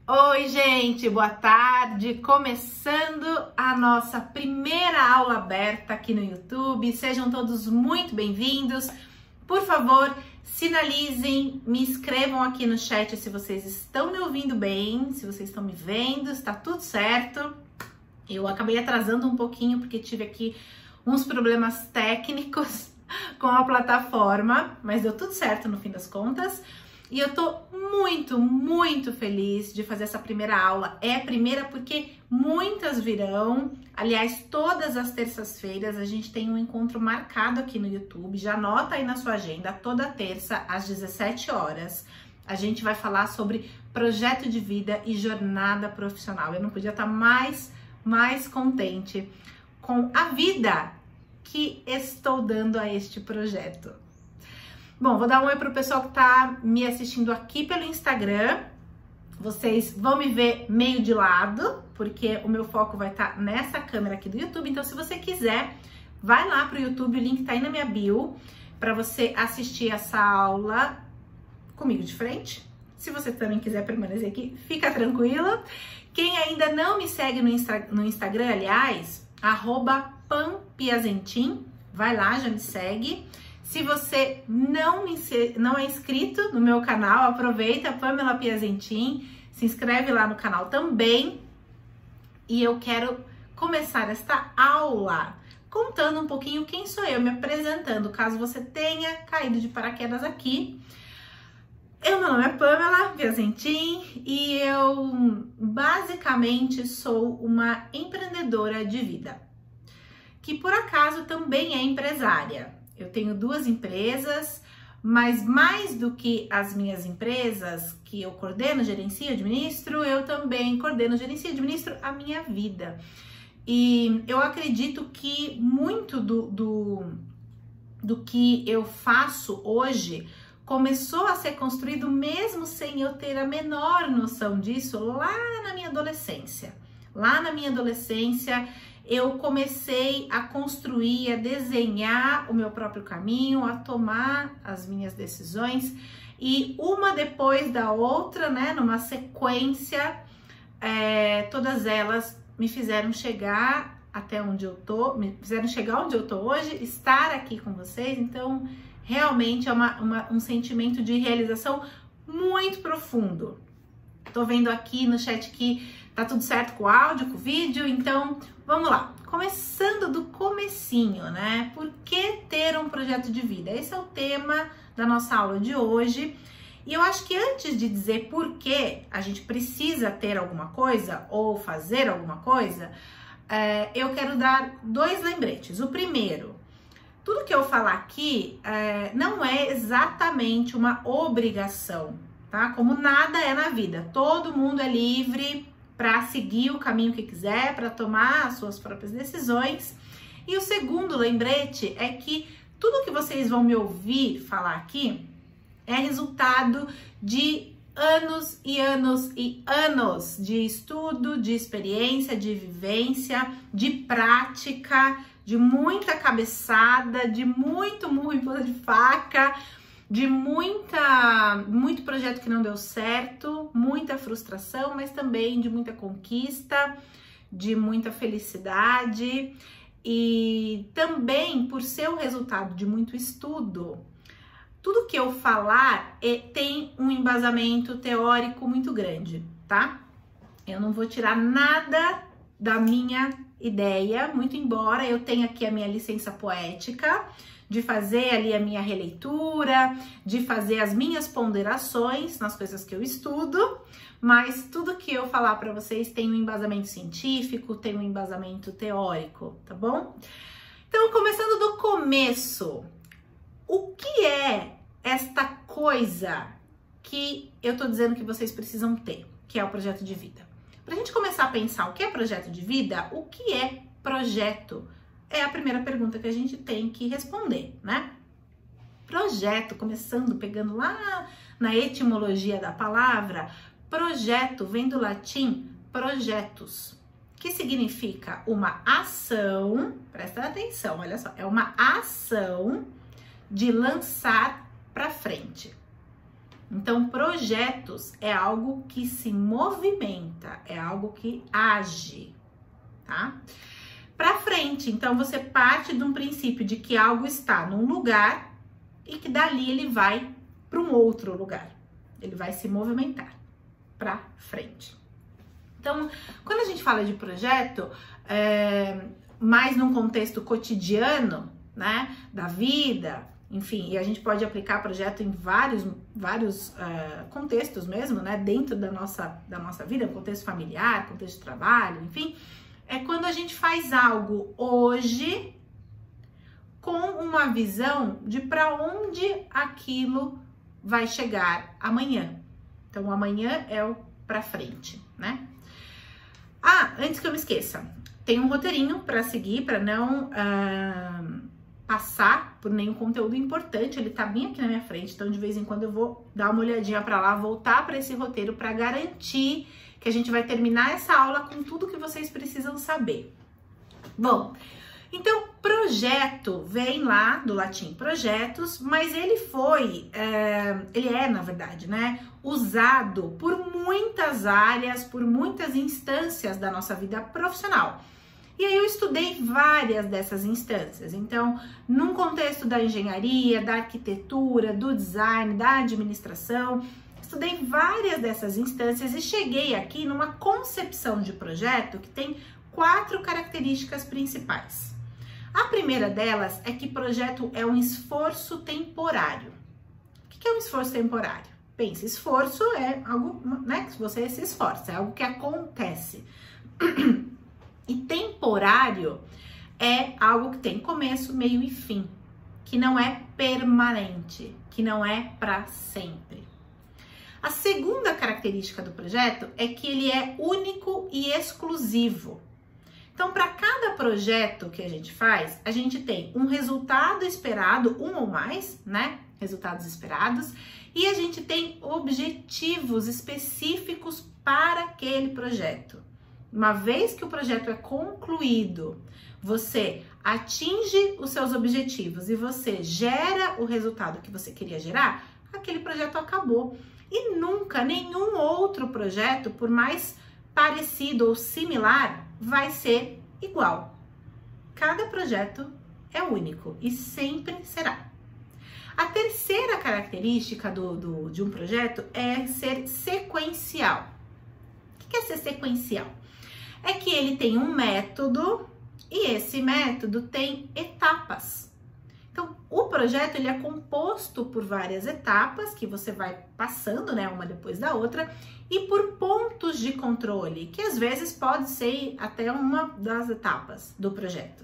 Oi, gente, boa tarde. Começando a nossa primeira aula aberta aqui no YouTube. Sejam todos muito bem-vindos. Por favor, sinalizem, me escrevam aqui no chat se vocês estão me ouvindo bem, se vocês estão me vendo, está tudo certo. Eu acabei atrasando um pouquinho porque tive aqui uns problemas técnicos com a plataforma, mas deu tudo certo no fim das contas. E eu tô muito feliz de fazer essa primeira aula. É a primeira porque muitas virão. Aliás, todas as terças-feiras a gente tem um encontro marcado aqui no YouTube. Já anota aí na sua agenda, toda terça às 17 horas. A gente vai falar sobre projeto de vida e jornada profissional. Eu não podia estar mais contente com a vida que estou dando a este projeto. Bom, vou dar um oi pro pessoal que tá me assistindo aqui pelo Instagram. Vocês vão me ver meio de lado, porque o meu foco vai estar nessa câmera aqui do YouTube. Então, se você quiser, vai lá pro YouTube, o link tá aí na minha bio, para você assistir essa aula comigo de frente. Se você também quiser permanecer aqui, fica tranquila. Quem ainda não me segue no Instagram, aliás, @pampiazentin, vai lá, já me segue. Se você não é inscrito no meu canal, aproveita, Pamela Piazentin, se inscreve lá no canal também. E eu quero começar esta aula contando um pouquinho quem sou eu, me apresentando, caso você tenha caído de paraquedas aqui. Meu nome é Pamela Piazentin e eu basicamente sou uma empreendedora de vida, que por acaso também é empresária. Eu tenho 2 empresas, mas mais do que as minhas empresas, que eu coordeno, gerencio, administro, eu também coordeno, gerencio e administro a minha vida. E eu acredito que muito do que eu faço hoje começou a ser construído mesmo sem eu ter a menor noção disso lá na minha adolescência. Lá na minha adolescência, eu comecei a construir, a desenhar o meu próprio caminho, a tomar as minhas decisões e uma depois da outra, né, numa sequência, todas elas me fizeram chegar até onde eu tô, me fizeram chegar onde eu tô hoje, estar aqui com vocês. Então, realmente é um sentimento de realização muito profundo. Tô vendo aqui no chat que tá tudo certo com o áudio, com o vídeo, então vamos lá. Começando do comecinho, né? Por que ter um projeto de vida? Esse é o tema da nossa aula de hoje. E eu acho que antes de dizer por que a gente precisa ter alguma coisa ou fazer alguma coisa, eu quero dar 2 lembretes. O primeiro, tudo que eu falar aqui não é exatamente uma obrigação, tá? Como nada é na vida. Todo mundo é livre para seguir o caminho que quiser, para tomar as suas próprias decisões. E o segundo lembrete é que tudo que vocês vão me ouvir falar aqui é resultado de anos e anos e anos de estudo, de experiência, de vivência, de prática, de muita cabeçada, de muito murro em ponta de faca, de muito projeto que não deu certo, muita frustração, mas também de muita conquista, de muita felicidade e também por ser o resultado de muito estudo. Tudo que eu falar tem um embasamento teórico muito grande, tá? Eu não vou tirar nada da minha ideia, muito embora eu tenha aqui a minha licença poética, de fazer ali a minha releitura, de fazer as minhas ponderações nas coisas que eu estudo, mas tudo que eu falar para vocês tem um embasamento científico, tem um embasamento teórico, tá bom? Então, começando do começo, o que é esta coisa que eu tô dizendo que vocês precisam ter, que é o projeto de vida? Pra gente começar a pensar o que é projeto de vida, o que é projeto? É a primeira pergunta que a gente tem que responder, né? Projeto, começando, pegando lá na etimologia da palavra, projeto vem do latim projetus, que significa uma ação, presta atenção, olha só, é uma ação de lançar para frente. Então, projetos é algo que se movimenta, é algo que age, tá? Para frente, então você parte de um princípio de que algo está num lugar e que dali ele vai para um outro lugar. Ele vai se movimentar para frente. Então, quando a gente fala de projeto, mais num contexto cotidiano, né, da vida, enfim, e a gente pode aplicar projeto em vários contextos mesmo, né, dentro da nossa vida, contexto familiar, contexto de trabalho, enfim, é quando a gente faz algo hoje com uma visão de para onde aquilo vai chegar amanhã. Então, amanhã é o para frente, né? Antes que eu me esqueça, tem um roteirinho para seguir, para não passar por nenhum conteúdo importante. Ele tá bem aqui na minha frente, então de vez em quando eu vou dar uma olhadinha para lá, voltar para esse roteiro para garantir que a gente vai terminar essa aula com tudo que vocês precisam saber. Bom, então projeto vem lá do latim projetos, mas ele é na verdade, né, usado por muitas áreas, por muitas instâncias da nossa vida profissional. E aí eu estudei várias dessas instâncias. Então, num contexto da engenharia, da arquitetura, do design, da administração, estudei várias dessas instâncias e cheguei aqui numa concepção de projeto que tem 4 características principais. A primeira delas é que projeto é um esforço temporário. O que é um esforço temporário? Pense, esforço é algo, né, que você se esforça, é algo que acontece. E temporário é algo que tem começo, meio e fim, que não é permanente, que não é para sempre. A segunda característica do projeto é que ele é único e exclusivo. Então, para cada projeto que a gente faz, a gente tem um resultado esperado, um ou mais, né? Resultados esperados, e a gente tem objetivos específicos para aquele projeto. Uma vez que o projeto é concluído, você atinge os seus objetivos e você gera o resultado que você queria gerar, aquele projeto acabou. E nunca nenhum outro projeto, por mais parecido ou similar, vai ser igual. Cada projeto é único e sempre será. A terceira característica de um projeto é ser sequencial. O que é ser sequencial? É que ele tem um método e esse método tem etapas. Então, o projeto ele é composto por várias etapas que você vai passando, né, uma depois da outra, e por pontos de controle, que às vezes pode ser até uma das etapas do projeto.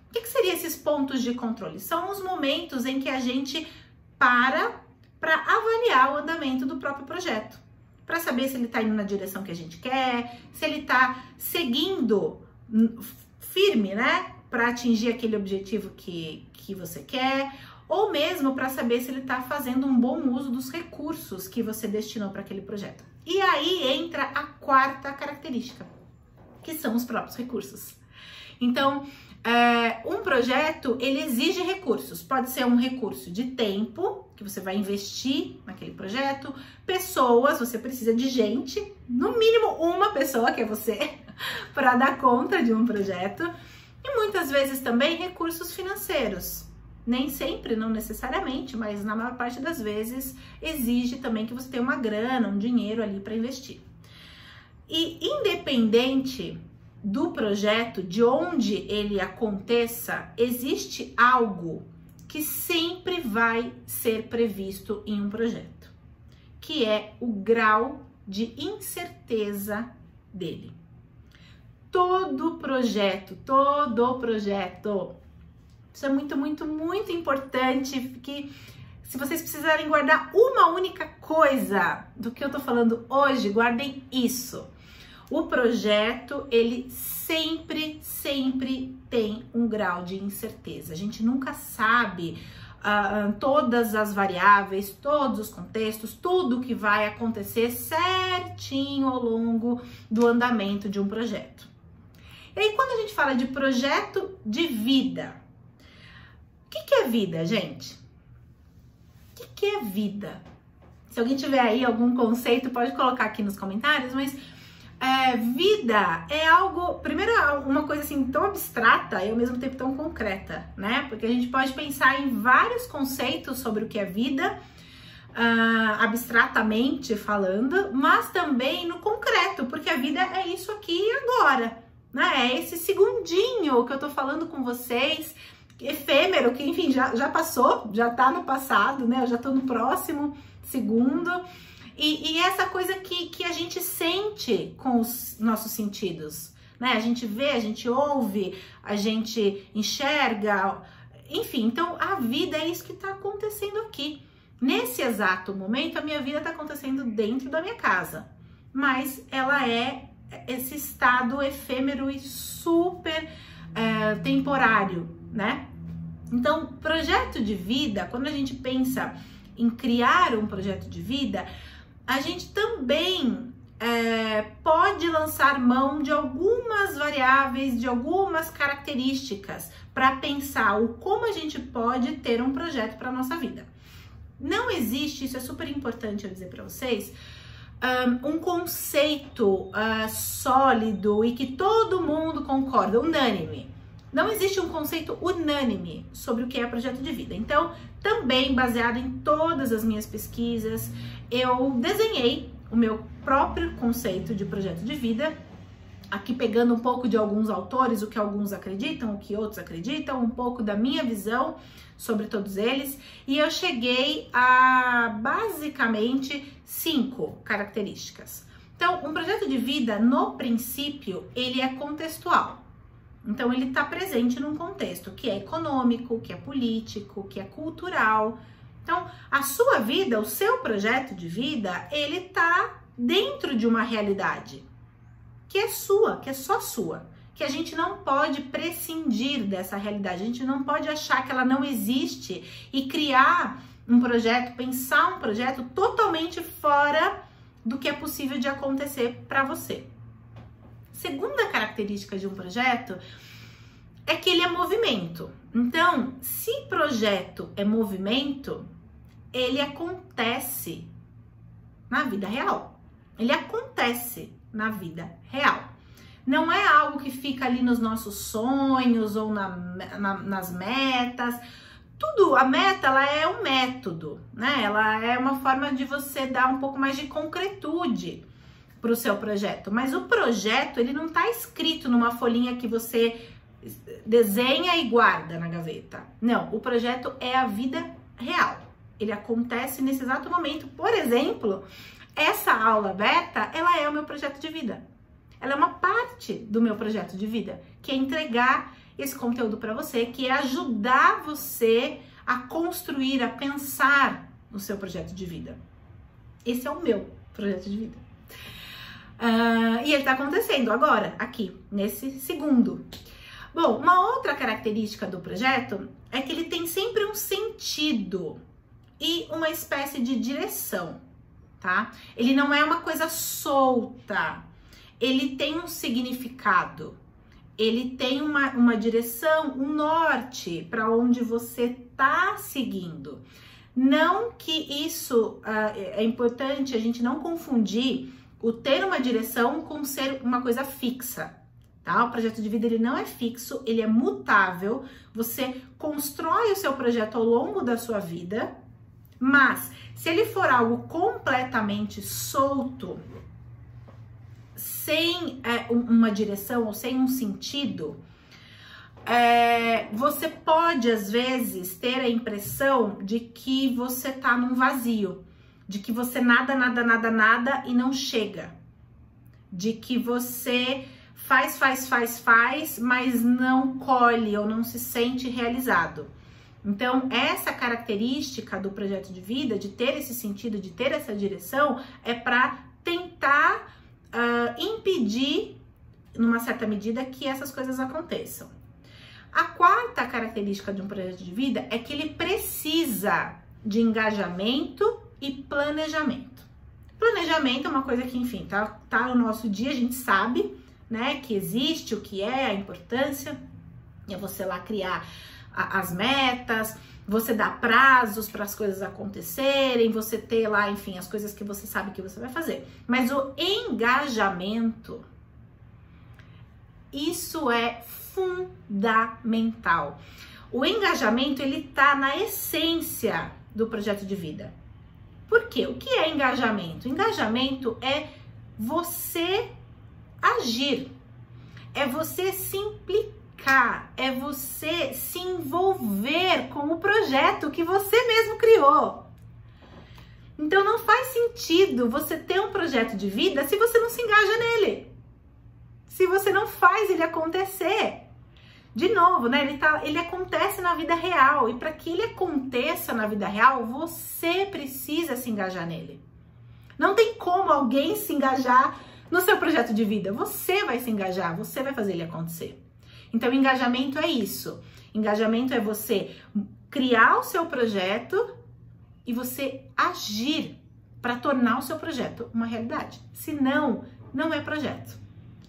O que seriam esses pontos de controle? São os momentos em que a gente para avaliar o andamento do próprio projeto, para saber se ele está indo na direção que a gente quer, se ele está seguindo firme, né, para atingir aquele objetivo que você quer, ou mesmo para saber se ele está fazendo um bom uso dos recursos que você destinou para aquele projeto. E aí entra a quarta característica, que são os próprios recursos. Então, um projeto, ele exige recursos. Pode ser um recurso de tempo, que você vai investir naquele projeto, pessoas, você precisa de gente, no mínimo uma pessoa, que é você, para dar conta de um projeto. E muitas vezes também recursos financeiros. Nem sempre, não necessariamente, mas na maior parte das vezes exige também que você tenha uma grana, um dinheiro ali para investir. E independente do projeto, de onde ele aconteça, existe algo que sempre vai ser previsto em um projeto, que é o grau de incerteza dele. Todo projeto, isso é muito, muito, muito importante, que se vocês precisarem guardar uma única coisa do que eu tô falando hoje, guardem isso. O projeto, ele sempre tem um grau de incerteza. A gente nunca sabe todas as variáveis, todos os contextos, tudo que vai acontecer certinho ao longo do andamento de um projeto. E aí, quando a gente fala de projeto de vida, o que é vida, gente? O que é vida? Se alguém tiver aí algum conceito, pode colocar aqui nos comentários, mas vida é algo, primeiro, uma coisa assim tão abstrata e ao mesmo tempo tão concreta, né? Porque a gente pode pensar em vários conceitos sobre o que é vida, abstratamente falando, mas também no concreto, porque a vida é isso aqui e agora, né? É esse segundinho que eu tô falando com vocês, efêmero, que enfim, já passou, já tá no passado, né? Eu já tô no próximo segundo. E essa coisa que a gente sente com os nossos sentidos, né? A gente vê, a gente ouve, a gente enxerga, enfim. Então, a vida é isso que tá acontecendo aqui. Nesse exato momento, a minha vida tá acontecendo dentro da minha casa. Mas ela é esse estado efêmero e super temporário, né? Então, projeto de vida, quando a gente pensa em criar um projeto de vida, a gente também pode lançar mão de algumas variáveis, de algumas características para pensar como a gente pode ter um projeto para a nossa vida. Não existe, isso é super importante eu dizer para vocês, um conceito sólido e que todo mundo concorda, unânime. Não existe um conceito unânime sobre o que é projeto de vida. Então, também baseado em todas as minhas pesquisas, eu desenhei o meu próprio conceito de projeto de vida, aqui pegando um pouco de alguns autores, o que alguns acreditam, o que outros acreditam, um pouco da minha visão sobre todos eles, e eu cheguei a basicamente 5 características. Então, um projeto de vida, no princípio, ele é contextual. Então, ele está presente num contexto que é econômico, que é político, que é cultural. Então, a sua vida, o seu projeto de vida, ele está dentro de uma realidade que é sua, que é só sua. Que a gente não pode prescindir dessa realidade, a gente não pode achar que ela não existe e criar um projeto, pensar um projeto totalmente fora do que é possível de acontecer para você. Segunda característica de um projeto é que ele é movimento. Então, se projeto é movimento, ele acontece na vida real. Ele acontece na vida real. Não é algo que fica ali nos nossos sonhos ou nas metas. Tudo, a meta, ela é um método, né? Ela é uma forma de você dar um pouco mais de concretude para o seu projeto, mas o projeto, ele não está escrito numa folhinha que você desenha e guarda na gaveta. Não, o projeto é a vida real. Ele acontece nesse exato momento. Por exemplo, essa aula beta, ela é o meu projeto de vida. Ela é uma parte do meu projeto de vida, que é entregar esse conteúdo para você, que é ajudar você a construir, a pensar no seu projeto de vida. Esse é o meu projeto de vida. E ele tá acontecendo agora, aqui, nesse segundo. Bom, uma outra característica do projeto é que ele tem sempre um sentido e uma espécie de direção, tá? Ele não é uma coisa solta, ele tem um significado, ele tem uma direção, um norte para onde você tá seguindo. Não que isso é importante a gente não confundir o ter uma direção com ser uma coisa fixa, tá? O projeto de vida, ele não é fixo, ele é mutável. Você constrói o seu projeto ao longo da sua vida, mas se ele for algo completamente solto, sem uma direção ou sem um sentido, você pode, às vezes, ter a impressão de que você tá num vazio, de que você nada e não chega, de que você faz, mas não colhe ou não se sente realizado. Então, essa característica do projeto de vida, de ter esse sentido, de ter essa direção, é para tentar impedir, numa certa medida, que essas coisas aconteçam. A quarta característica de um projeto de vida é que ele precisa de engajamento e planejamento. Planejamento é uma coisa que, enfim, tá no nosso dia, a gente sabe, né, que existe, o que é, a importância, é você lá criar as metas, você dá prazos para as coisas acontecerem, você ter lá, enfim, as coisas que você sabe que você vai fazer. Mas o engajamento, isso é fundamental. O engajamento, ele tá na essência do projeto de vida. Por quê? O que é engajamento? Engajamento é você agir, é você se implicar, é você se envolver com o projeto que você mesmo criou. Então não faz sentido você ter um projeto de vida se você não se engaja nele, se você não faz ele acontecer. De novo, né? Ele acontece na vida real, e para que ele aconteça na vida real, você precisa se engajar nele. Não tem como alguém se engajar no seu projeto de vida. Você vai se engajar, você vai fazer ele acontecer. Então, engajamento é isso. Engajamento é você criar o seu projeto e você agir para tornar o seu projeto uma realidade. Senão, não é projeto.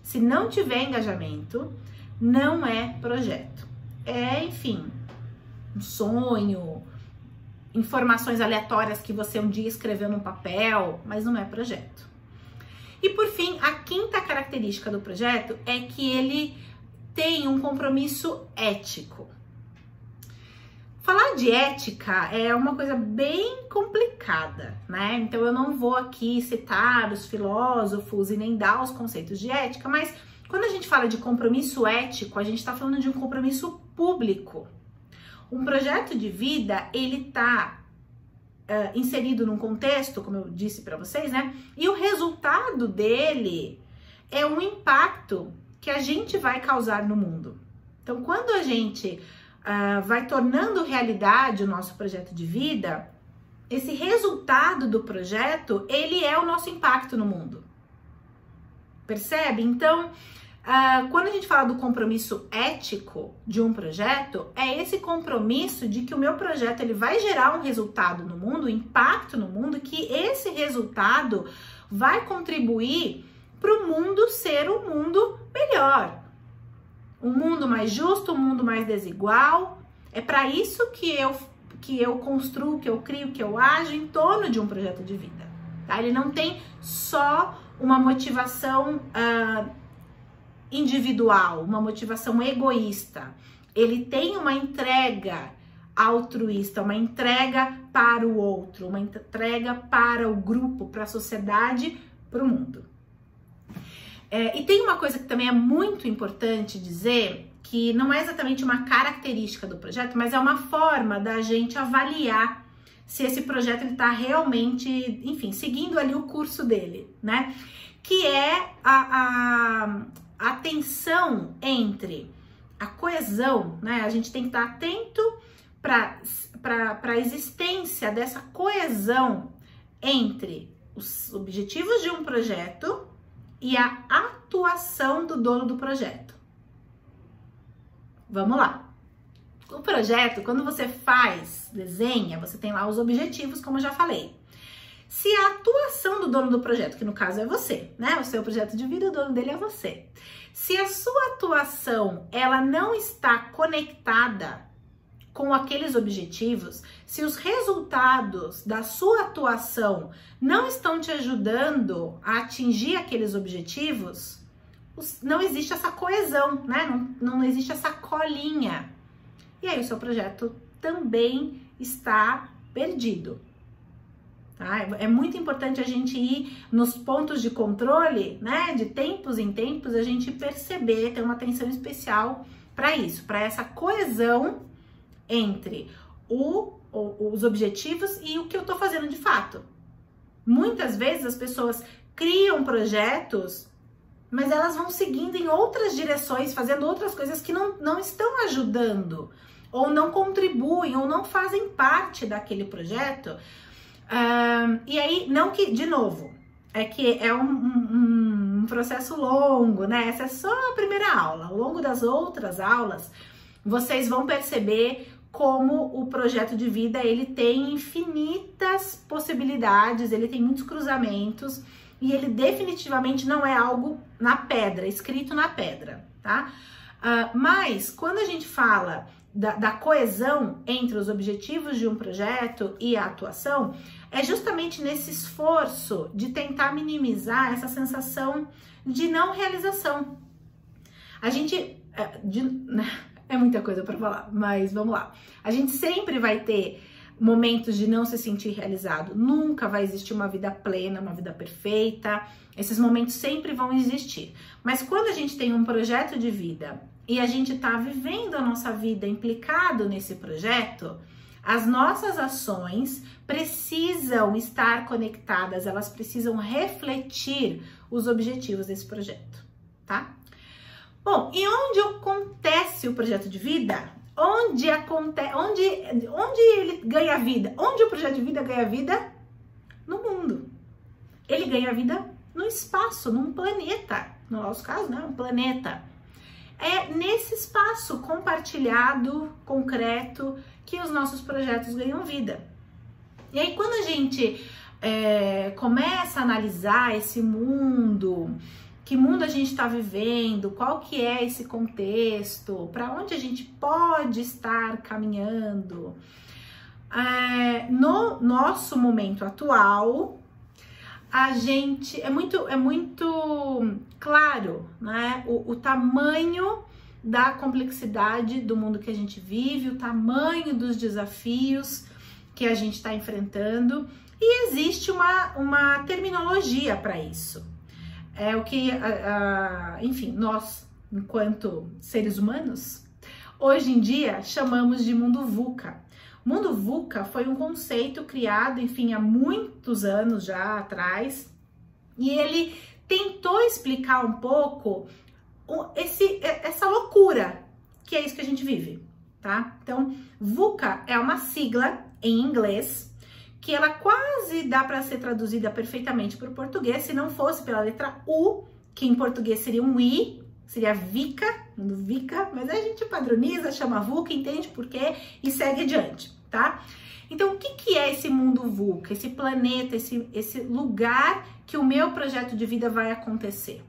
Se não tiver engajamento, não é projeto. É, enfim, um sonho, informações aleatórias que você um dia escreveu no papel, mas não é projeto. E por fim, a quinta característica do projeto é que ele tem um compromisso ético. Falar de ética é uma coisa bem complicada, né? Então eu não vou aqui citar os filósofos e nem dar os conceitos de ética, mas quando a gente fala de compromisso ético, a gente está falando de um compromisso público. Um projeto de vida, ele está inserido num contexto, como eu disse para vocês, né? E o resultado dele é um impacto que a gente vai causar no mundo. Então, quando a gente vai tornando realidade o nosso projeto de vida, esse resultado do projeto, ele é o nosso impacto no mundo. Percebe? Então, quando a gente fala do compromisso ético de um projeto, é esse compromisso de que o meu projeto ele vai gerar um resultado no mundo, um impacto no mundo, que esse resultado vai contribuir para o mundo ser um mundo melhor. Um mundo mais justo, um mundo mais desigual. É para isso que eu construo, que eu crio, que eu ajo em torno de um projeto de vida. Tá? Ele não tem só uma motivação individual, uma motivação egoísta. Ele tem uma entrega altruísta, uma entrega para o outro, uma entrega para o grupo, para a sociedade, para o mundo. E tem uma coisa que também é muito importante dizer, que não é exatamente uma característica do projeto, mas é uma forma da gente avaliar se esse projeto está realmente, enfim, seguindo ali o curso dele, né? Que é a tensão entre a coesão, né? A gente tem que estar atento para a existência dessa coesão entre os objetivos de um projeto e a atuação do dono do projeto. Vamos lá. O projeto, quando você desenha, você tem lá os objetivos, como eu já falei. Se a atuação do dono do projeto, que no caso é você, né? O seu projeto de vida, o dono dele é você. Se a sua atuação, ela não está conectada com aqueles objetivos, se os resultados da sua atuação não estão te ajudando a atingir aqueles objetivos, não existe essa coesão, né? Não existe essa colinha. E aí o seu projeto também está perdido. Tá? É muito importante a gente ir nos pontos de controle, né? De tempos em tempos, a gente perceber, ter uma atenção especial para isso, para essa coesão entre os objetivos e o que eu tô fazendo de fato. Muitas vezes as pessoas criam projetos, mas elas vão seguindo em outras direções, fazendo outras coisas que não estão ajudando, ou não contribuem, ou não fazem parte daquele projeto. E aí, não que, de novo, é que é um processo longo, né? Essa é só a primeira aula. Ao longo das outras aulas, vocês vão perceber como o projeto de vida, ele tem infinitas possibilidades, ele tem muitos cruzamentos, e ele definitivamente não é algo na pedra, escrito na pedra, tá? Mas, quando a gente fala da coesão entre os objetivos de um projeto e a atuação é justamente nesse esforço de tentar minimizar essa sensação de não realização. A gente... é muita coisa para falar, mas vamos lá. A gente sempre vai ter momentos de não se sentir realizado. Nunca vai existir uma vida plena, uma vida perfeita. Esses momentos sempre vão existir. Mas quando a gente tem um projeto de vida e a gente está vivendo a nossa vida implicado nesse projeto, as nossas ações precisam estar conectadas, elas precisam refletir os objetivos desse projeto, tá? Bom, e onde acontece o projeto de vida? Onde ele ganha vida? Onde o projeto de vida ganha vida? No mundo. Ele ganha vida no espaço, num planeta. No nosso caso, né? Um planeta. É nesse espaço compartilhado, concreto, que os nossos projetos ganham vida. E aí, quando a gente começa a analisar esse mundo, que mundo a gente está vivendo, qual que é esse contexto, para onde a gente pode estar caminhando. No nosso momento atual, a gente é muito claro, né? O tamanho da complexidade do mundo que a gente vive, o tamanho dos desafios que a gente está enfrentando, e existe uma terminologia para isso. É o que, enfim, nós, enquanto seres humanos, hoje em dia chamamos de mundo VUCA. O mundo VUCA foi um conceito criado, enfim, há muitos anos já atrás, e ele tentou explicar um pouco essa loucura que é isso que a gente vive, tá? Então, VUCA é uma sigla em inglês, que ela quase dá para ser traduzida perfeitamente para o português, se não fosse pela letra U, que em português seria um I, seria VICA, mas a gente padroniza, chama VUCA, entende por quê e segue adiante, tá? Então, o que é esse mundo VUCA, esse planeta, esse lugar que o meu projeto de vida vai acontecer?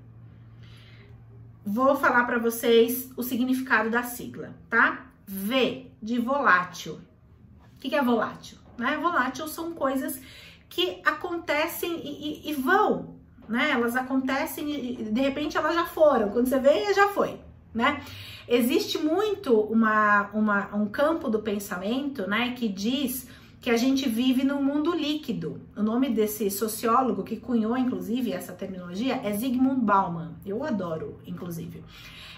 Vou falar para vocês o significado da sigla, tá? V de volátil. O que é volátil? Né? Volátil são coisas que acontecem e vão, né? Elas acontecem e de repente elas já foram. Quando você vê, já foi, né? Existe muito um campo do pensamento, né, que diz que a gente vive num mundo líquido. O nome desse sociólogo que cunhou, inclusive, essa terminologia é Zygmunt Bauman. Eu adoro, inclusive.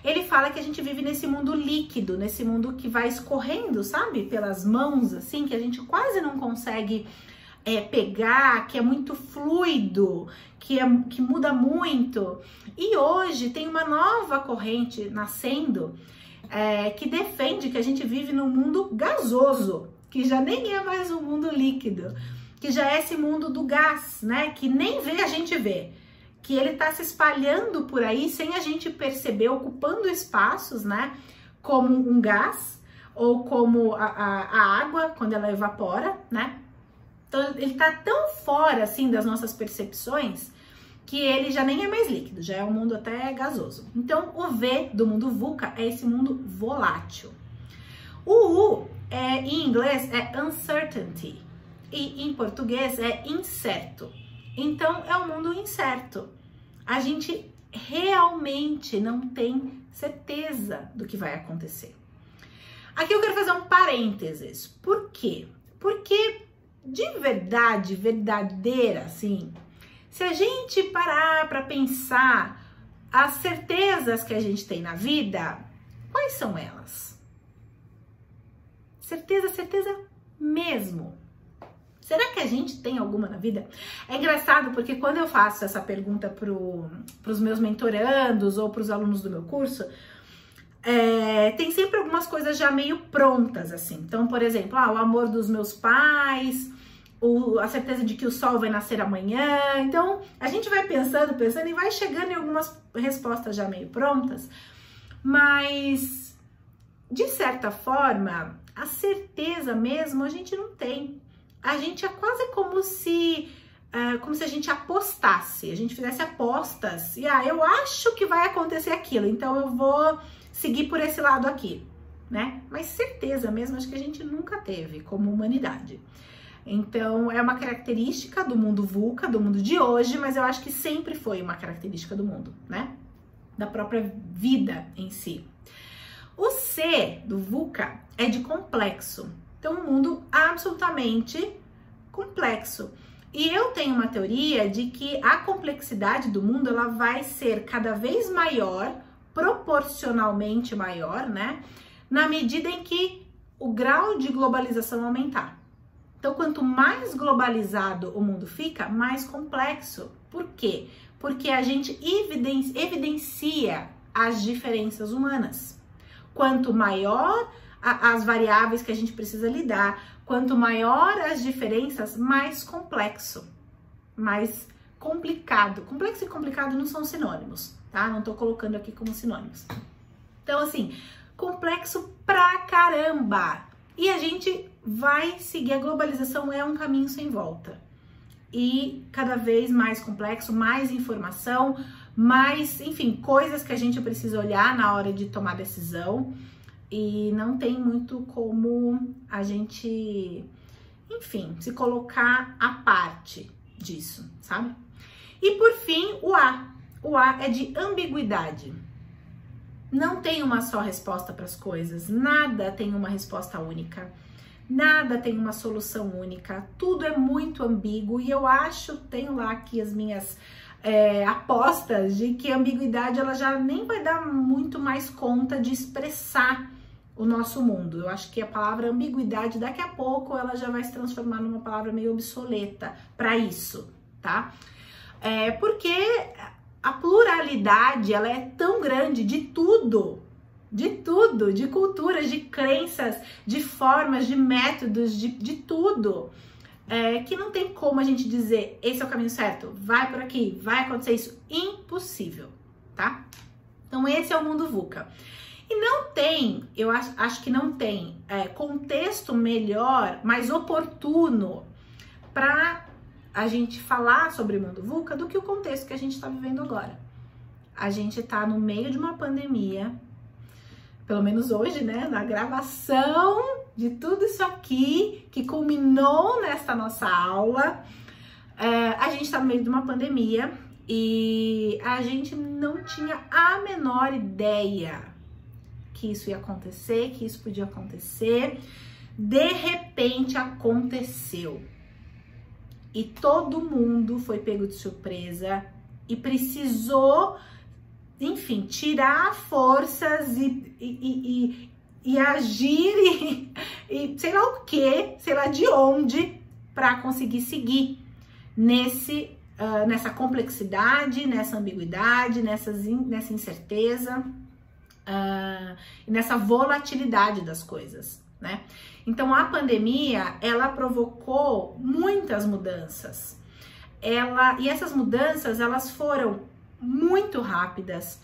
Ele fala que a gente vive nesse mundo líquido, nesse mundo que vai escorrendo, sabe? Pelas mãos, assim, que a gente quase não consegue pegar, que é muito fluido, que muda muito. E hoje tem uma nova corrente nascendo que defende que a gente vive num mundo gasoso, que já nem é mais um mundo líquido, que já é esse mundo do gás, né? Que nem vê a gente vê. Que ele tá se espalhando por aí sem a gente perceber, ocupando espaços, né? Como um gás ou como a água quando ela evapora, né? Então ele tá tão fora assim das nossas percepções que ele já nem é mais líquido, já é um mundo até gasoso. Então o V do mundo VUCA é esse mundo volátil. O U em inglês é uncertainty e em português é incerto. Então, é um mundo incerto. A gente realmente não tem certeza do que vai acontecer. Aqui eu quero fazer um parênteses. Por quê? Porque, de verdade, verdadeira, assim, se a gente parar para pensar as certezas que a gente tem na vida, quais são elas? Certeza mesmo. Será que a gente tem alguma na vida? É engraçado porque quando eu faço essa pergunta para os meus mentorandos ou para os alunos do meu curso, tem sempre algumas coisas já meio prontas, assim. Então, por exemplo, o amor dos meus pais, a certeza de que o sol vai nascer amanhã. Então, a gente vai pensando e vai chegando em algumas respostas já meio prontas, mas, de certa forma, a certeza mesmo a gente não tem. A gente é quase como se a gente apostasse, a gente fizesse apostas. E eu acho que vai acontecer aquilo, então eu vou seguir por esse lado aqui, né? Mas certeza mesmo, acho que a gente nunca teve como humanidade. Então, é uma característica do mundo VUCA, do mundo de hoje, mas eu acho que sempre foi uma característica do mundo, né? Da própria vida em si. O C do VUCA é de complexo. Então, um mundo absolutamente complexo. E eu tenho uma teoria de que a complexidade do mundo, ela vai ser cada vez maior, proporcionalmente maior, né? Na medida em que o grau de globalização aumentar. Então, quanto mais globalizado o mundo fica, mais complexo. Por quê? Porque a gente evidencia as diferenças humanas. Quanto maior as variáveis que a gente precisa lidar, quanto maior as diferenças, mais complexo, mais complicado. Complexo e complicado não são sinônimos, tá? Não tô colocando aqui como sinônimos. Então, assim, complexo pra caramba. E a gente vai seguir, a globalização é um caminho sem volta. E cada vez mais complexo, mais informação, mais, enfim, coisas que a gente precisa olhar na hora de tomar decisão. E não tem muito como a gente, enfim, se colocar à parte disso, sabe? E por fim, o A. O A é de ambiguidade. Não tem uma só resposta para as coisas, nada tem uma resposta única, nada tem uma solução única, tudo é muito ambíguo e eu acho, tenho lá aqui as minhas apostas de que a ambiguidade ela já nem vai dar muito mais conta de expressar o nosso mundo. Eu acho que a palavra ambiguidade daqui a pouco ela já vai se transformar numa palavra meio obsoleta para isso, tá? Porque a pluralidade ela é tão grande de tudo, de culturas, de crenças, de formas, de métodos, de tudo, que não tem como a gente dizer esse é o caminho certo, vai por aqui, vai acontecer isso, impossível, tá? Então esse é o mundo VUCA. E não tem, eu acho que não tem contexto melhor, mais oportuno para a gente falar sobre o mundo VUCA do que o contexto que a gente está vivendo agora. A gente está no meio de uma pandemia, pelo menos hoje, né, na gravação de tudo isso aqui, que culminou nesta nossa aula, a gente está no meio de uma pandemia e a gente não tinha a menor ideia que isso ia acontecer, que isso podia acontecer. De repente aconteceu. E todo mundo foi pego de surpresa e precisou, enfim, tirar forças e agir e sei lá o que, sei lá de onde, para conseguir seguir nessa complexidade, nessa ambiguidade, nessa incerteza e nessa volatilidade das coisas, né? Então a pandemia ela provocou muitas mudanças. E essas mudanças elas foram muito rápidas.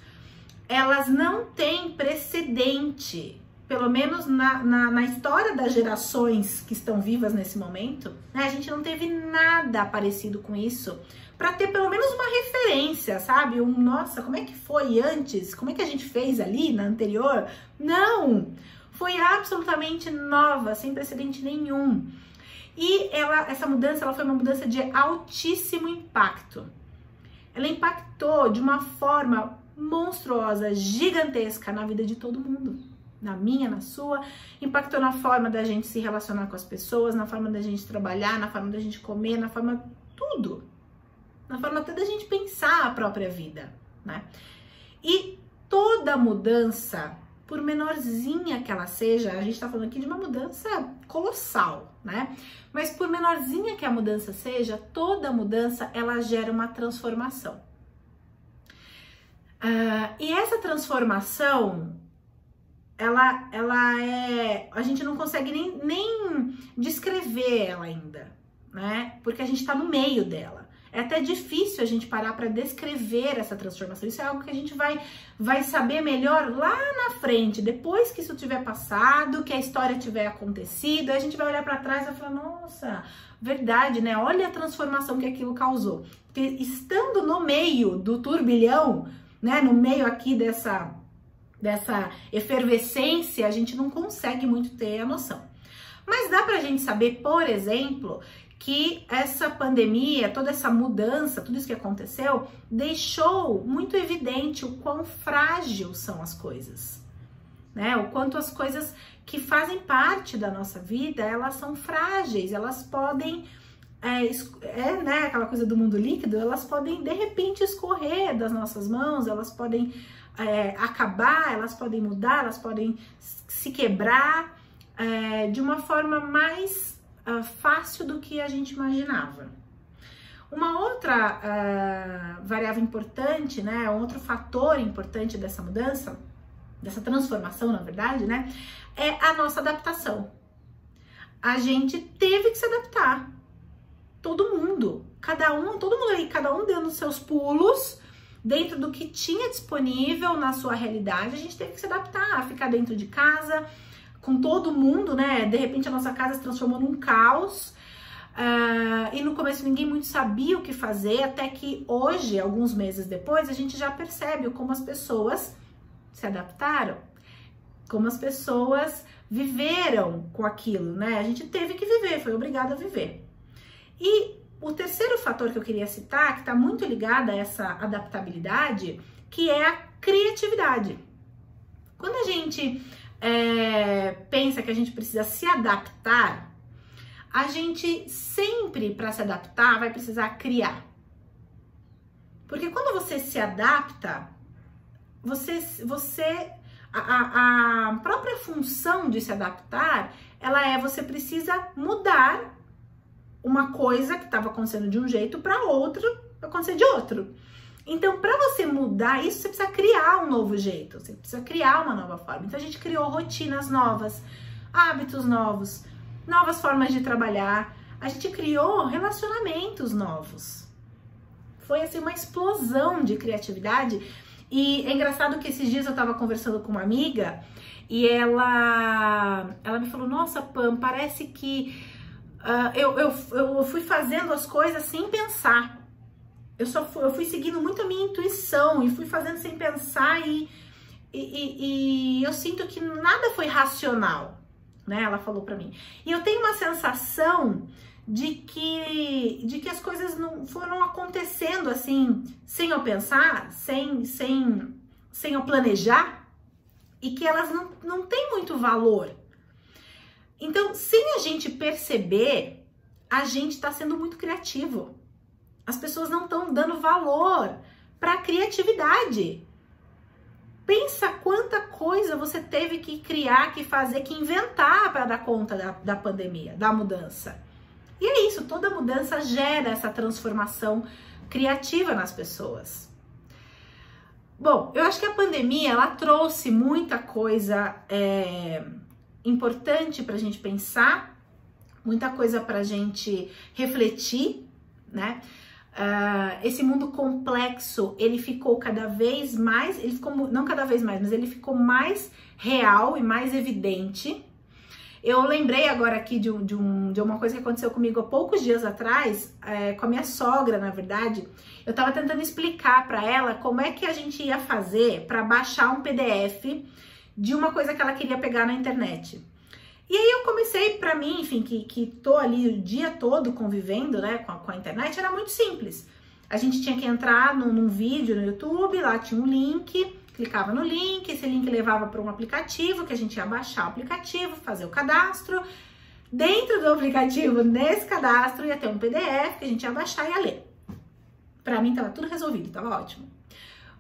Elas não têm precedente, pelo menos na história das gerações que estão vivas nesse momento, né? A gente não teve nada parecido com isso, para ter pelo menos uma referência, sabe? Nossa, como é que foi antes? Como é que a gente fez ali na anterior? Não! Foi absolutamente nova, sem precedente nenhum. E essa mudança ela foi uma mudança de altíssimo impacto. Ela impactou de uma forma monstruosa, gigantesca na vida de todo mundo. Na minha, na sua. Impactou na forma da gente se relacionar com as pessoas, na forma da gente trabalhar, na forma da gente comer, na forma tudo. Na forma até da gente pensar a própria vida, né? E toda mudança, por menorzinha que ela seja, a gente tá falando aqui de uma mudança colossal, né? Mas por menorzinha que a mudança seja, toda mudança, ela gera uma transformação. E essa transformação, a gente não consegue nem descrever ela ainda, né? Porque a gente tá no meio dela. É até difícil a gente parar para descrever essa transformação. Isso é algo que a gente vai saber melhor lá na frente, depois que isso tiver passado, que a história tiver acontecido, a gente vai olhar para trás e vai falar, nossa, verdade, né? Olha a transformação que aquilo causou. Porque estando no meio do turbilhão, né, no meio aqui dessa efervescência, a gente não consegue muito ter a noção. Mas dá pra gente saber, por exemplo, que essa pandemia, toda essa mudança, tudo isso que aconteceu, deixou muito evidente o quão frágil são as coisas, né? O quanto as coisas que fazem parte da nossa vida, elas são frágeis, elas podem, né, aquela coisa do mundo líquido, elas podem de repente escorrer das nossas mãos, elas podem acabar, elas podem mudar, elas podem se quebrar de uma forma mais fácil do que a gente imaginava. Uma outra variável importante, né, um outro fator importante dessa mudança, dessa transformação, na verdade, né, é a nossa adaptação. A gente teve que se adaptar. Todo mundo, todo mundo aí, cada um dando seus pulos dentro do que tinha disponível na sua realidade. A gente teve que se adaptar, a ficar dentro de casa, com todo mundo, né? De repente a nossa casa se transformou num caos. E no começo ninguém muito sabia o que fazer, até que hoje, alguns meses depois, a gente já percebe como as pessoas se adaptaram, como as pessoas viveram com aquilo, né? A gente teve que viver, foi obrigado a viver. E o terceiro fator que eu queria citar, que está muito ligado a essa adaptabilidade, que é a criatividade. Quando a gente pensa que a gente precisa se adaptar, a gente sempre, para se adaptar, vai precisar criar. Porque quando você se adapta, a própria função de se adaptar, você precisa mudar uma coisa que estava acontecendo de um jeito para outro, acontecer de outro. Então, para você mudar isso, você precisa criar um novo jeito, você precisa criar uma nova forma. Então, a gente criou rotinas novas, hábitos novos, novas formas de trabalhar, a gente criou relacionamentos novos. Foi assim uma explosão de criatividade. E é engraçado que esses dias eu tava conversando com uma amiga e ela me falou: nossa, Pam, parece que eu fui fazendo as coisas sem pensar. Eu fui seguindo muito a minha intuição e fui fazendo sem pensar e eu sinto que nada foi racional, né? Ela falou pra mim. E eu tenho uma sensação de que as coisas não foram acontecendo assim, sem eu pensar, sem eu planejar, e que elas não têm muito valor. Então, sem a gente perceber, a gente está sendo muito criativo. As pessoas não estão dando valor para a criatividade. Pensa quanta coisa você teve que criar, que fazer, que inventar para dar conta da pandemia, da mudança. E é isso, toda mudança gera essa transformação criativa nas pessoas. Bom, eu acho que a pandemia, ela trouxe muita coisa importante para a gente pensar, muita coisa para a gente refletir, né? Esse mundo complexo, ele ficou cada vez mais, não cada vez mais, mas ele ficou mais real e mais evidente. Eu lembrei agora aqui de uma coisa que aconteceu comigo há poucos dias atrás, com a minha sogra, na verdade. Eu tava tentando explicar para ela como é que a gente ia fazer para baixar um PDF de uma coisa que ela queria pegar na internet. E aí eu comecei, para mim, enfim, que tô ali o dia todo convivendo, né, com a internet, era muito simples. A gente tinha que entrar num vídeo no YouTube, lá tinha um link, clicava no link, esse link levava para um aplicativo, que a gente ia baixar o aplicativo, fazer o cadastro. Dentro do aplicativo, nesse cadastro, ia ter um PDF que a gente ia baixar e ia ler. Para mim, tava tudo resolvido, tava ótimo.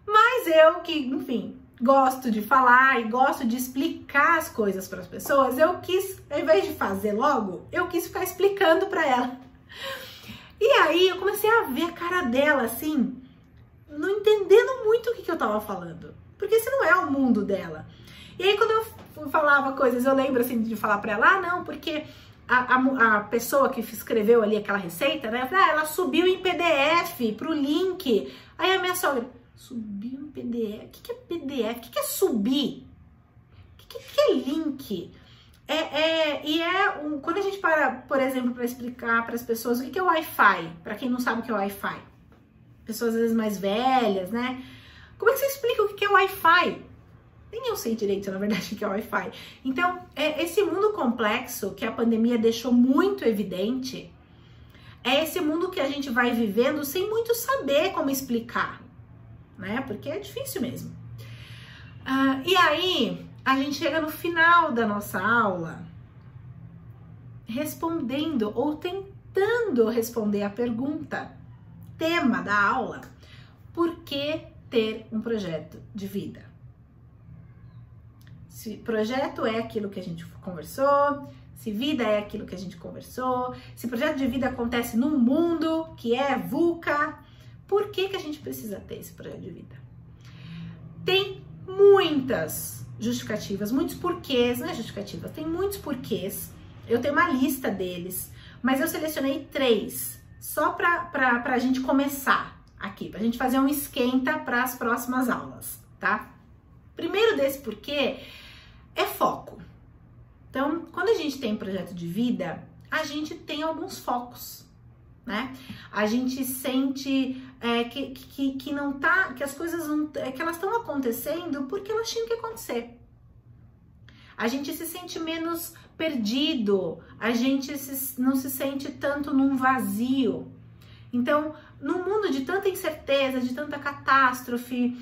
Mas eu que, enfim, gosto de falar e gosto de explicar as coisas para as pessoas, eu quis, ao invés de fazer logo, eu quis ficar explicando para ela. E aí eu comecei a ver a cara dela assim, não entendendo muito o que eu tava falando, porque esse não é o mundo dela. E aí quando eu falava coisas, eu lembro assim de falar para ela: não, porque a pessoa que escreveu ali aquela receita, né, ela subiu em PDF pro link. Aí a minha sogra: subiu em PDF? O que é PDF? O que é subir? O que é link? Quando a gente para, por exemplo, para explicar para as pessoas o que é Wi-Fi, para quem não sabe o que é Wi-Fi, pessoas às vezes mais velhas, né? Como é que você explica o que é Wi-Fi? Nem eu sei direito, na verdade, que é Wi-Fi. Então, esse mundo complexo que a pandemia deixou muito evidente, é esse mundo que a gente vai vivendo sem muito saber como explicar, né? Porque é difícil mesmo. E aí, a gente chega no final da nossa aula respondendo ou tentando responder a pergunta, tema da aula: por que ter um projeto de vida? Se projeto é aquilo que a gente conversou, se vida é aquilo que a gente conversou, se projeto de vida acontece num mundo que é VUCA, por que a gente precisa ter esse projeto de vida? Tem muitas justificativas, muitos porquês, não é justificativa, tem muitos porquês, eu tenho uma lista deles, mas eu selecionei 3, só para a gente começar aqui, para a gente fazer um esquenta para as próximas aulas, tá? Primeiro desse porquê é foco. Então, quando a gente tem projeto de vida, a gente tem alguns focos, né? A gente sente que não tá, que as coisas não, que elas estão acontecendo porque elas tinham que acontecer. A gente se sente menos perdido, a gente não se sente tanto num vazio. Então, num mundo de tanta incerteza, de tanta catástrofe,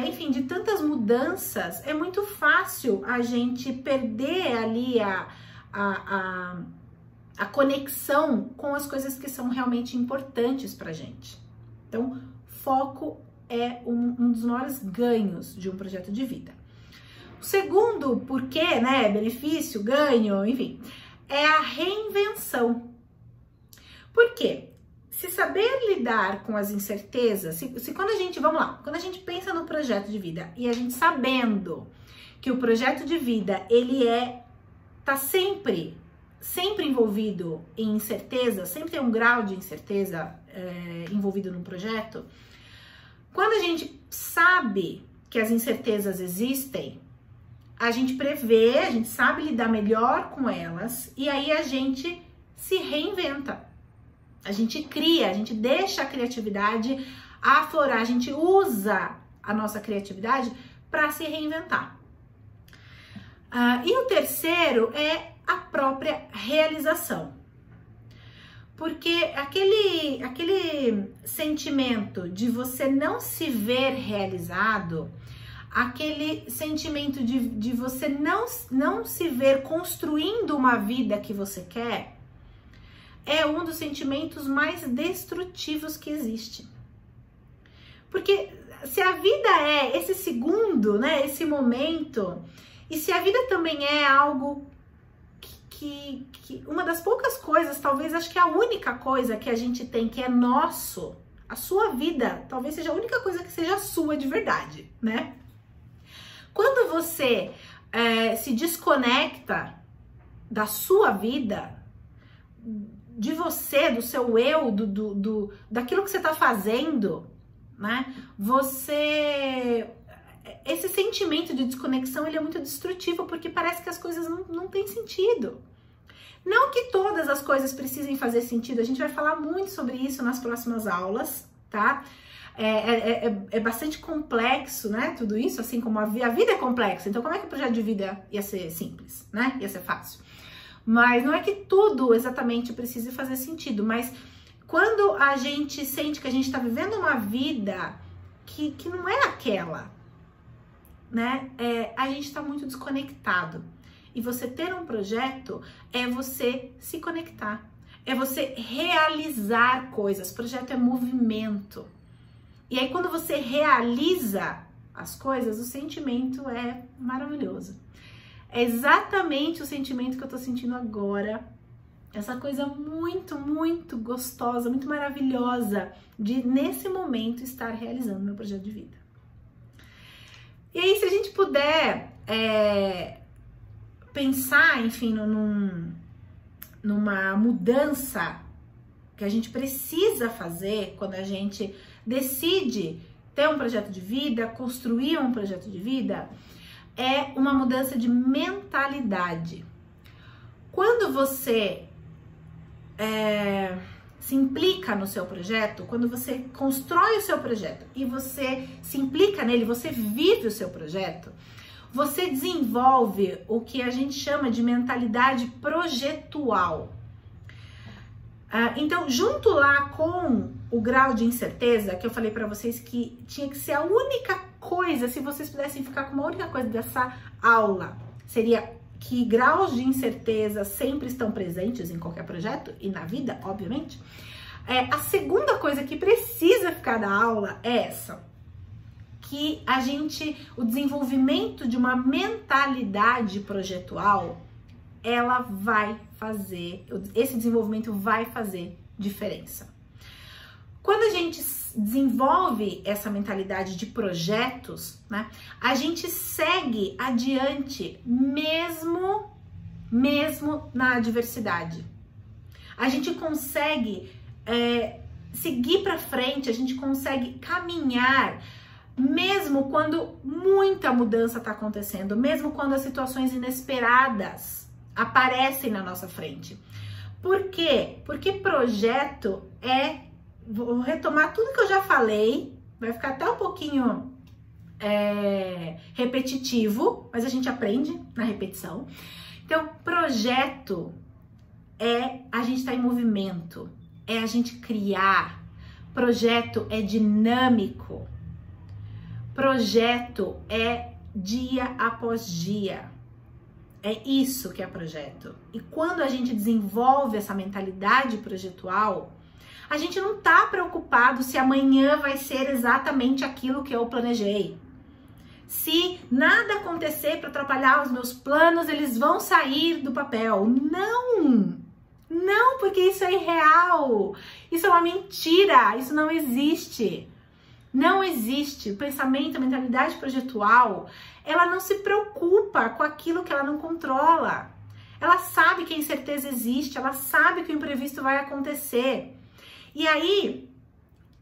enfim, de tantas mudanças, é muito fácil a gente perder ali a conexão com as coisas que são realmente importantes pra gente. Então, foco é um dos maiores ganhos de um projeto de vida. O segundo porquê, né, benefício, ganho, enfim, é a reinvenção. Por quê? Se saber lidar com as incertezas, se quando a gente, vamos lá, quando a gente pensa no projeto de vida e a gente sabendo que o projeto de vida, ele tá sempre envolvido em incerteza, sempre tem um grau de incerteza envolvido num projeto, quando a gente sabe que as incertezas existem, a gente prevê, a gente sabe lidar melhor com elas e aí a gente se reinventa. A gente cria, a gente deixa a criatividade aflorar, a gente usa a nossa criatividade para se reinventar. E o terceiro é a própria realização. Porque aquele sentimento de você não se ver realizado, aquele sentimento de você não se ver construindo uma vida que você quer, é um dos sentimentos mais destrutivos que existe. Porque se a vida é esse segundo, né, esse momento, e se a vida também é algo que uma das poucas coisas, talvez acho que a única coisa que a gente tem que é nosso, a sua vida, talvez seja a única coisa que seja sua de verdade, né? Quando você se desconecta da sua vida, de você, do seu eu, daquilo que você tá fazendo, né? Esse sentimento de desconexão, ele é muito destrutivo, porque parece que as coisas não têm sentido. Não que todas as coisas precisem fazer sentido, a gente vai falar muito sobre isso nas próximas aulas, tá? É bastante complexo, né? Tudo isso, assim como a vida é complexa. Então, como é que o projeto de vida ia ser simples, né? Ia ser fácil. Mas não é que tudo exatamente precise fazer sentido, mas quando a gente sente que a gente está vivendo uma vida que não é aquela, né? A gente está muito desconectado. E você ter um projeto é você se conectar, é você realizar coisas. Projeto é movimento. E aí, quando você realiza as coisas, o sentimento é maravilhoso. É exatamente o sentimento que eu tô sentindo agora. Essa coisa muito, muito gostosa, muito maravilhosa de, nesse momento, estar realizando meu projeto de vida. E aí, se a gente puder pensar, enfim, numa mudança que a gente precisa fazer quando a gente decide ter um projeto de vida, construir um projeto de vida, é uma mudança de mentalidade. Quando você se implica no seu projeto, quando você constrói o seu projeto e você se implica nele, você vive o seu projeto, você desenvolve o que a gente chama de mentalidade projetual. Então, junto lá com o grau de incerteza, que eu falei para vocês que tinha que ser a única coisa, se vocês pudessem ficar com uma única coisa dessa aula, seria que graus de incerteza sempre estão presentes em qualquer projeto e na vida, obviamente. A segunda coisa que precisa ficar da aula é essa, que o desenvolvimento de uma mentalidade projetual, esse desenvolvimento vai fazer diferença. Quando a gente desenvolve essa mentalidade de projetos, né, a gente segue adiante mesmo na adversidade. A gente consegue seguir para frente, a gente consegue caminhar mesmo quando muita mudança está acontecendo, mesmo quando as situações inesperadas aparecem na nossa frente. Por quê? Porque projeto vou retomar tudo que eu já falei, vai ficar até um pouquinho repetitivo, mas a gente aprende na repetição. Então, projeto a gente estar em movimento, a gente criar. Projeto é dinâmico. Projeto é dia após dia. É isso que é projeto. E quando a gente desenvolve essa mentalidade projetual, a gente não tá preocupado se amanhã vai ser exatamente aquilo que eu planejei. Se nada acontecer para atrapalhar os meus planos, eles vão sair do papel. Não! Não, porque isso é irreal. Isso é uma mentira. Isso não existe. Não existe. O pensamento, a mentalidade projetual, ela não se preocupa com aquilo que ela não controla. Ela sabe que a incerteza existe, ela sabe que o imprevisto vai acontecer. E aí,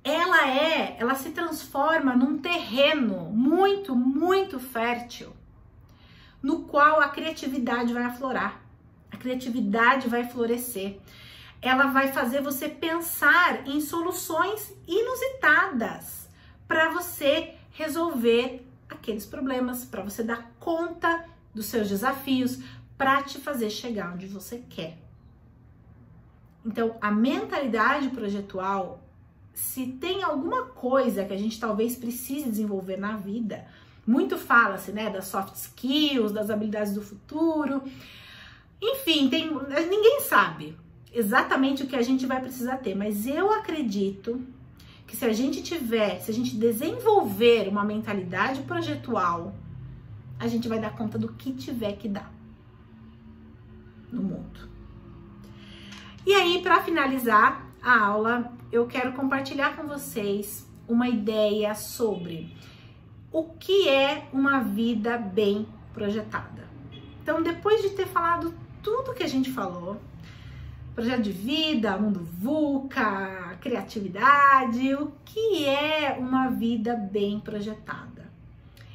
ela se transforma num terreno muito, muito fértil, no qual a criatividade vai aflorar, a criatividade vai florescer. Ela vai fazer você pensar em soluções inusitadas para você resolver aqueles problemas, para você dar conta dos seus desafios, para te fazer chegar onde você quer. Então, a mentalidade projetual, se tem alguma coisa que a gente talvez precise desenvolver na vida, muito fala-se, né, das soft skills, das habilidades do futuro, enfim, ninguém sabe exatamente o que a gente vai precisar ter, mas eu acredito que se a gente desenvolver uma mentalidade projetual, a gente vai dar conta do que tiver que dar no mundo. E aí, para finalizar a aula, eu quero compartilhar com vocês uma ideia sobre o que é uma vida bem projetada. Então, depois de ter falado tudo que a gente falou, projeto de vida, mundo VUCA, criatividade, o que é uma vida bem projetada?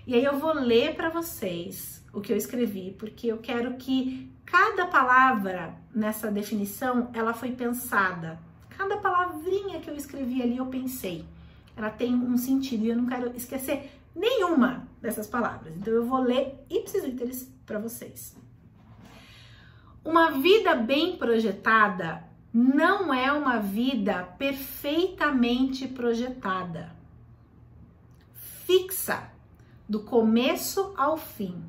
E aí eu vou ler para vocês o que eu escrevi, porque eu quero que cada palavra nessa definição, ela foi pensada. Cada palavrinha que eu escrevi ali, eu pensei. Ela tem um sentido e eu não quero esquecer nenhuma dessas palavras. Então eu vou ler ipsis literis para vocês. Uma vida bem projetada não é uma vida perfeitamente projetada, fixa, do começo ao fim.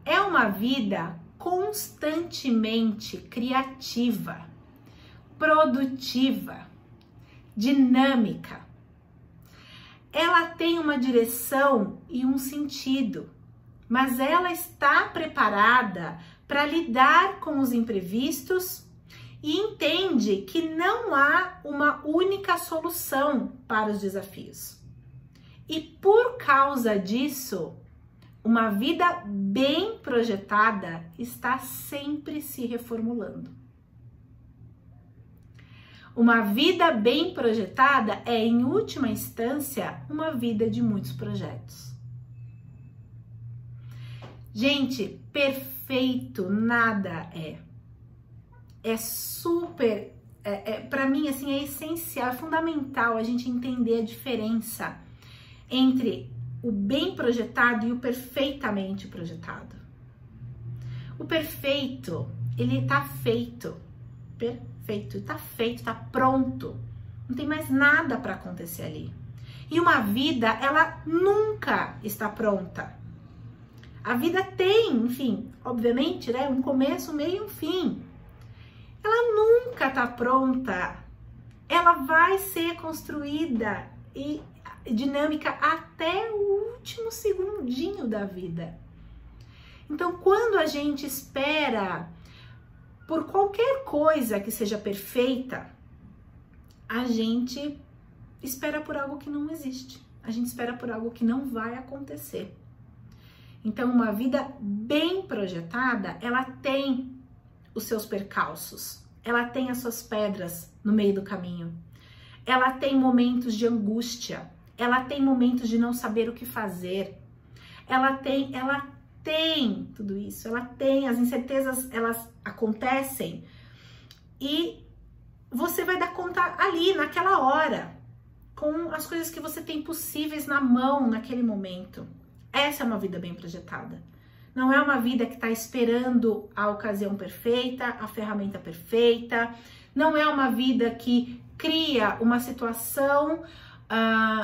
É uma vida constantemente criativa, produtiva, dinâmica. Ela tem uma direção e um sentido, mas ela está preparada para lidar com os imprevistos e entende que não há uma única solução para os desafios. E por causa disso, uma vida bem projetada está sempre se reformulando. Uma vida bem projetada é, em última instância, uma vida de muitos projetos. Gente, perfeito nada é. É super, para mim, assim, é essencial, é fundamental a gente entender a diferença entre o bem projetado e o perfeitamente projetado. O perfeito, ele tá feito, perfeito, tá feito, tá pronto. Não tem mais nada para acontecer ali. E uma vida, ela nunca está pronta. A vida tem, enfim, obviamente, né, um começo, um meio e um fim. Ela nunca tá pronta. Ela vai ser construída e dinâmica até o último segundinho da vida. Então, quando a gente espera por qualquer coisa que seja perfeita, a gente espera por algo que não existe. A gente espera por algo que não vai acontecer. Então, uma vida bem projetada, ela tem os seus percalços, ela tem as suas pedras no meio do caminho, ela tem momentos de angústia, ela tem momentos de não saber o que fazer, ela tem tudo isso, ela tem as incertezas, elas acontecem e você vai dar conta ali, naquela hora, com as coisas que você tem possíveis na mão naquele momento. Essa é uma vida bem projetada. Não é uma vida que está esperando a ocasião perfeita, a ferramenta perfeita. Não é uma vida que cria uma situação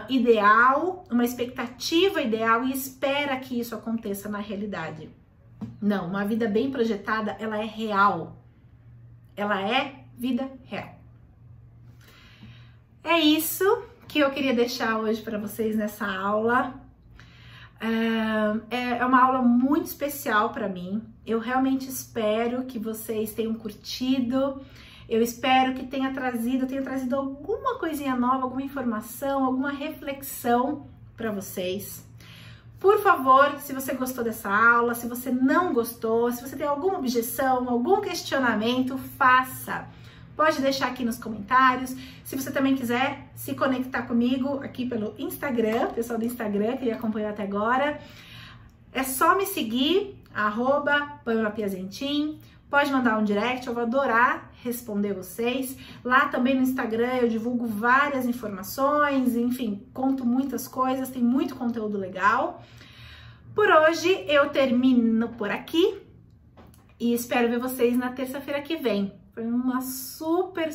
ideal, uma expectativa ideal e espera que isso aconteça na realidade. Não, uma vida bem projetada, ela é real. Ela é vida real. É isso que eu queria deixar hoje para vocês nessa aula. É uma aula muito especial para mim. Eu realmente espero que vocês tenham curtido. Eu espero que tenha trazido alguma coisinha nova, alguma informação, alguma reflexão para vocês. Por favor, se você gostou dessa aula, se você não gostou, se você tem alguma objeção, algum questionamento, faça. Pode deixar aqui nos comentários. Se você também quiser se conectar comigo aqui pelo Instagram, pessoal do Instagram que me acompanhou até agora, é só me seguir, @PamelaPiazentin. Pode mandar um direct, eu vou adorar responder vocês. Lá também no Instagram eu divulgo várias informações, enfim, conto muitas coisas, tem muito conteúdo legal. Por hoje eu termino por aqui e espero ver vocês na terça-feira que vem. Foi uma super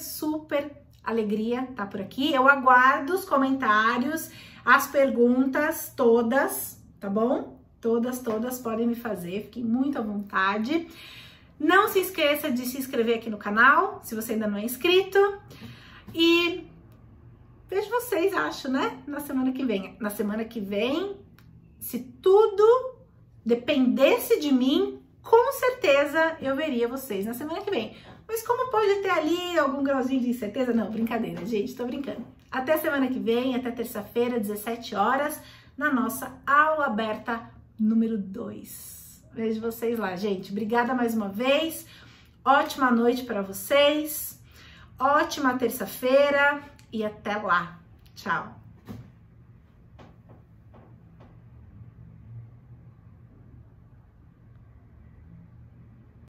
alegria estar por aqui. Eu aguardo os comentários, as perguntas todas, tá bom? Todas podem me fazer, fiquem muito à vontade. Não se esqueça de se inscrever aqui no canal, se você ainda não é inscrito. E vejo vocês, acho, né? Na semana que vem. Na semana que vem, se tudo dependesse de mim, com certeza eu veria vocês na semana que vem. Mas como pode ter ali algum grauzinho de incerteza? Não, brincadeira, gente, tô brincando. Até semana que vem, até terça-feira, 17 horas, na nossa aula aberta número 2. Vejo vocês lá, gente. Obrigada mais uma vez. Ótima noite para vocês. Ótima terça-feira e até lá. Tchau.